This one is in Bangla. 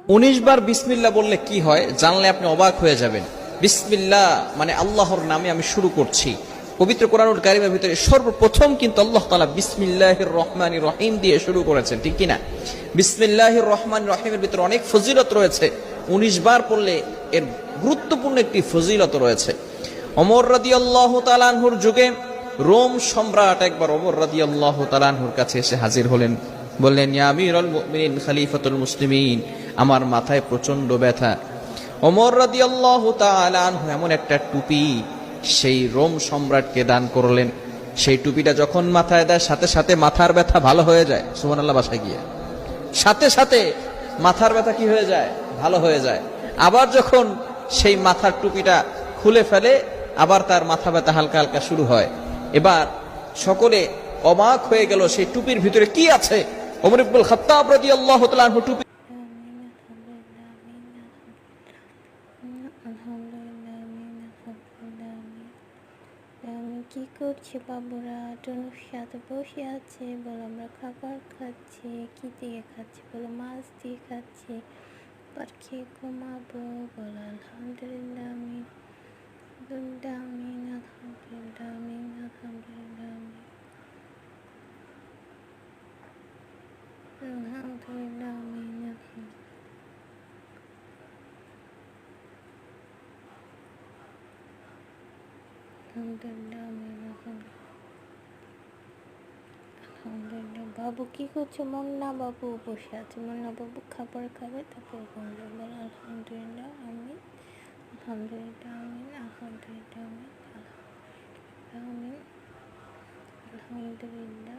19 বার বিসমিল্লাহ বললে কি হয় জানলে আপনি অবাক হয়ে যাবেন। বিসমিল্লাহ মানে আল্লাহর নামে আমি শুরু করছি। পবিত্র কোরআনুল কারীমের ভিতরে সর্বপ্রথম কিন্তু আল্লাহ তাআলা বিসমিল্লাহির রহমানির রহিম দিয়ে শুরু করেছেন, ঠিক কি না? বিসমিল্লাহির রহমানির রহিমের ভিতরে অনেক ফজিলত রয়েছে। 19 বার পড়লে এর গুরুত্বপূর্ণ একটি ফজিলত রয়েছে। ওমর রাদিয়াল্লাহু তাআলা আনহুর যুগে রোম সম্রাট একবার ওমর রাদিয়াল্লাহু তাআলা আনহুর কাছে এসে হাজির হলেন। বললেন, ইয়া আমিরুল মুমিনিন খলিফাতুল মুসলিমিন, আমার মাথায় প্রচন্ড ব্যথা। ওমর রাদিয়াল্লাহু তাআলা আনহু এমন একটা টুপি সেই রোম সম্রাটকে দান করলেন। সেই টুপিটা যখন মাথায় দেয় সাথে সাথে মাথার ব্যথা ভালো হয়ে যায়। সুবহানাল্লাহ, বাসায় গিয়ে সাথে সাথে মাথার ব্যথা কি হয়ে যায়? ভালো হয়ে যায়। আবার যখন সেই মাথার টুপিটা খুলে ফেলে আবার তার মাথা ব্যথা হালকা হালকা শুরু হয়। এবার সকলে অবাক হয়ে গেল সেই টুপির ভিতরে কি আছে। ওমর ইবনুল খাত্তাব রাদিয়াল্লাহু তাআলা আনহু টুপি আমি কি করছি? বাবুরা টনুর সাথে বসে আছে, বলো আমরা খাবার খাচ্ছি। কি দিয়ে খাচ্ছি? বলো মাছ দিয়ে খাচ্ছি। আবার খেয়ে ঘুমাবো। বলো আলহামদুলিল্লাহ আমিন, আলহামদুলিল্লাহ আমিন, আলহামদুলিল্লাহ আমিন, আলহামদুলিল্লাহ আমিন, আলহামদুলিল্লাহ আমিন, আলহামদুলিল্লাহ আমিন, আলহামদুলিল্লাহ। বাবু কি করছে? মুন্না বাবু বসে আছে। মুন্না বাবু খাবার খাবে, তারপর ঘুমবে। বলো আলহামদুলিল্লাহ আমিন, আলহামদুলিল্লাহ আমিন, আলহামদুলিল্লাহ আমিন, আলহামদুলিল্লাহ আমিন, আলহামদুলিল্লাহ